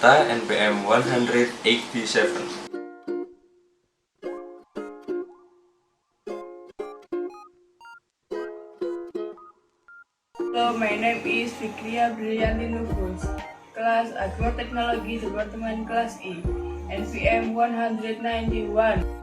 Data NPM 187. Hello, my name is Fikria Brilianti Nufus, Kelas Agroteknologi Departemen Kelas I, NPM 191.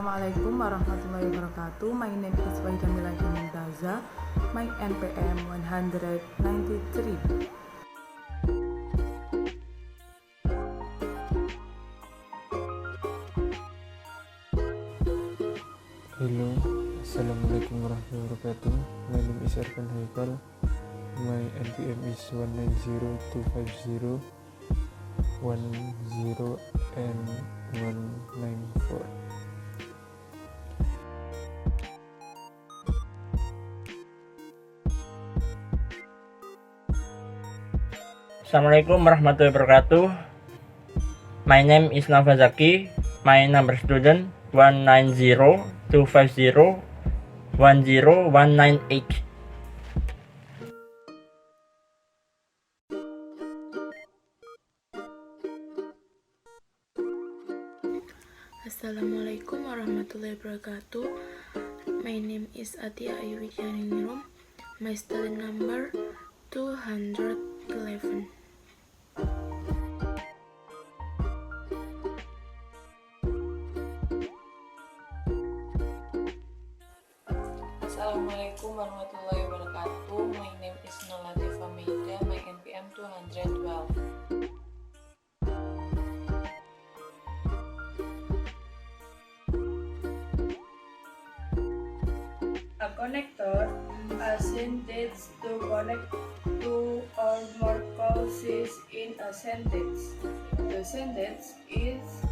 Assalamualaikum warahmatullahi wabarakatuh. My name is Wahida Miladi Mumtaza. My NPM 193. Hello, Assalamualaikum warahmatullahi wabarakatuh. My name is Erkan Haikal. My NPM is 19025010194. and 194. Assalamualaikum warahmatullahi wabarakatuh. My name is Nafa Zaki. My number student 19025010198. Assalamualaikum warahmatullahi wabarakatuh. My name is Atia Ayu Widyaningrum. My student number 211. Assalamualaikum warahmatullahi wabarakatuh. My name is Nolativa Meida. My NPM 212. A connector, a sentence to connect two or more clauses in a sentence. The sentence is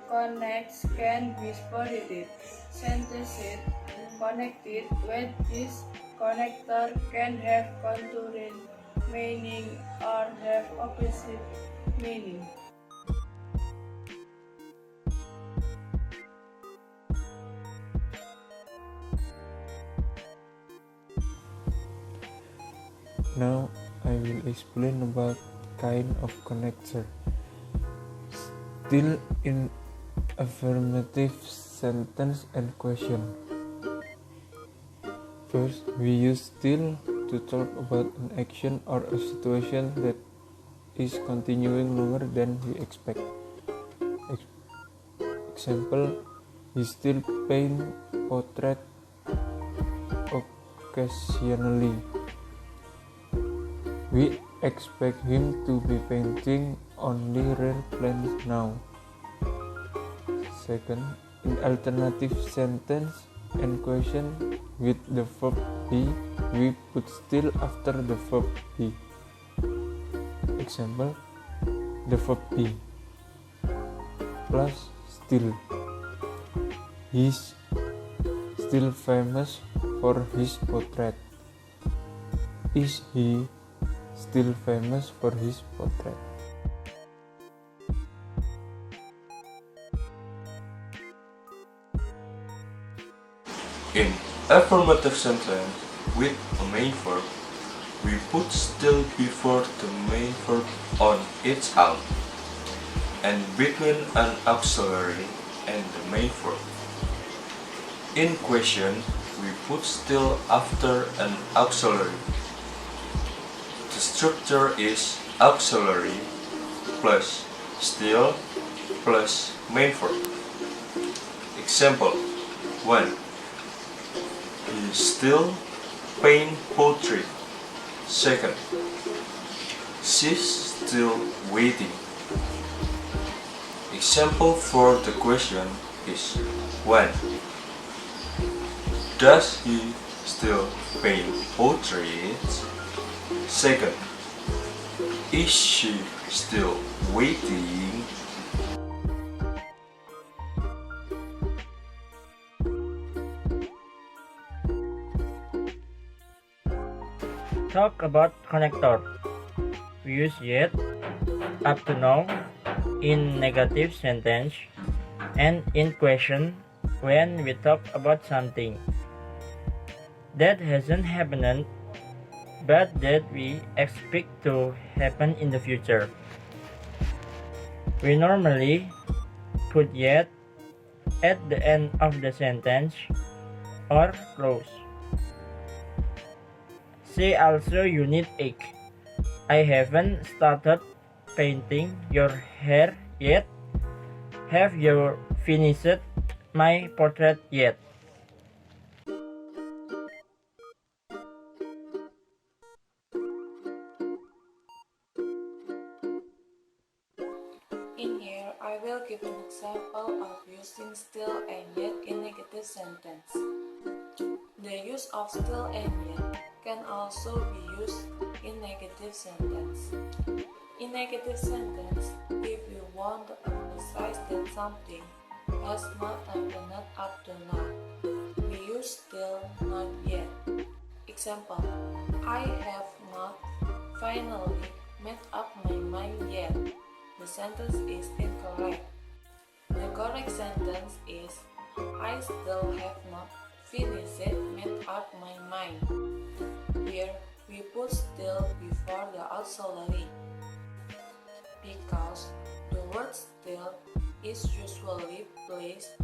connects can be separated. Sentences connected with this connector can have concurrent meaning or have opposite meaning. Now I will explain about kind of connector. Still in affirmative sentence and question. First, we use still to talk about an action or a situation that is continuing longer than we expect. Example, he still paint portrait occasionally. We expect him to be painting only rare plants now. Second, in alternative sentence and question with the verb be, we put still after the verb be. Example, the verb be plus still. He's still famous for his portrait. Is he still famous for his portrait? In affirmative sentence with a main verb, we put still before the main verb on its own and between an auxiliary and the main verb. In question, we put still after an auxiliary. The structure is auxiliary plus still plus main verb. Example 1. He still paint portrait. Second, she's still waiting. Example for the question is 1. Does he still paint portraits? Second, is she still waiting? Talk about connector. We use yet, up to now, in negative sentence, and in question when we talk about something. that hasn't happened, but that we expect to happen in the future. We normally put yet at the end of the sentence or clause. See also Unit 8. I haven't started painting your hair yet. Have you finished my portrait yet? In here, I will give an example of using still and yet in negative sentence. The use of still and yet can also be used in negative sentence. In negative sentence, if we want to emphasize that something has not happened up to now, we use still, not yet. Example, I have not finally made up my mind yet. The sentence is incorrect. The correct sentence is, I still have not finished made up my mind. Here, we put still before the auxiliary because the word still is usually placed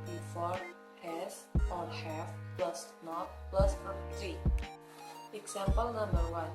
before has or have plus not plus verb 3. Example number 1.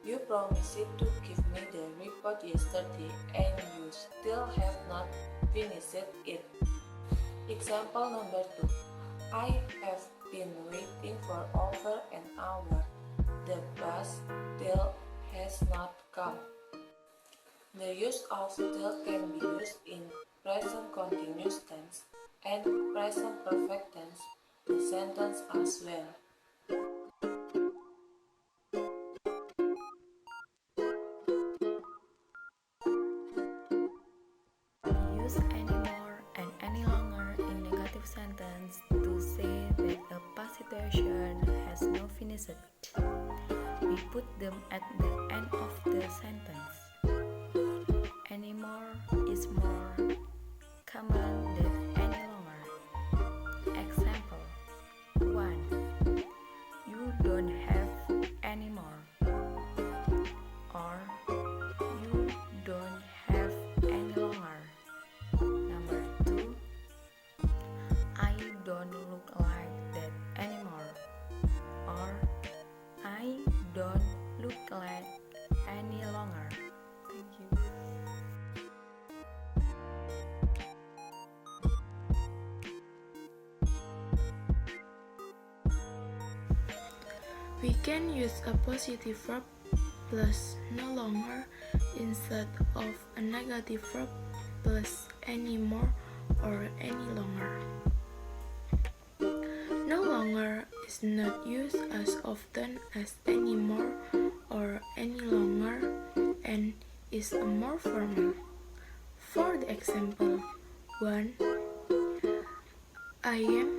You promised to give me the report yesterday and you still have not finished it. Example number 2. I have been waiting for over an hour. The bus still has not come. The use of still can be used in present continuous tense and present perfect tense, the sentence as well. Use anymore and any longer in negative sentence to say that a past situation has not finished. We put them at the end of the sentence. Anymore is more common than any longer. Example 1. You don't have anymore, or you don't have any longer. Number 2. I don't look like that anymore, or I don't look like any longer. Thank you. We can use a positive verb plus no longer instead of a negative verb plus anymore or any longer. No longer is not used as often as anymore or any longer and is a more formal. For the example 1, I am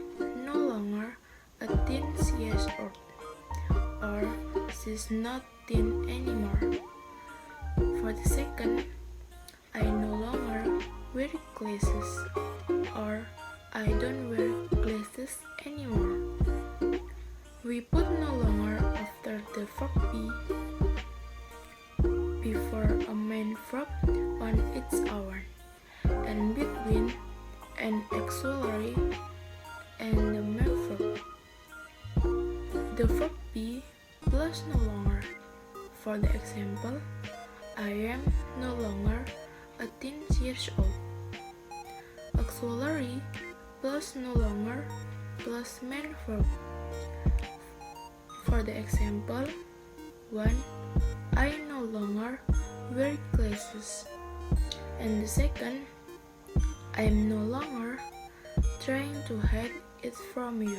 no longer a teen years old, or she's not teen anymore. For the second, I no longer wear glasses, or I don't wear glasses anymore. We put no longer after the verb be before a main verb on its own, and between an auxiliary and the main verb. The verb be plus no longer. For the example, I am no longer a teen years old. Auxiliary plus no longer plus main verb. For the example 1, I no longer wear glasses. And the second, I am no longer trying to hide it from you.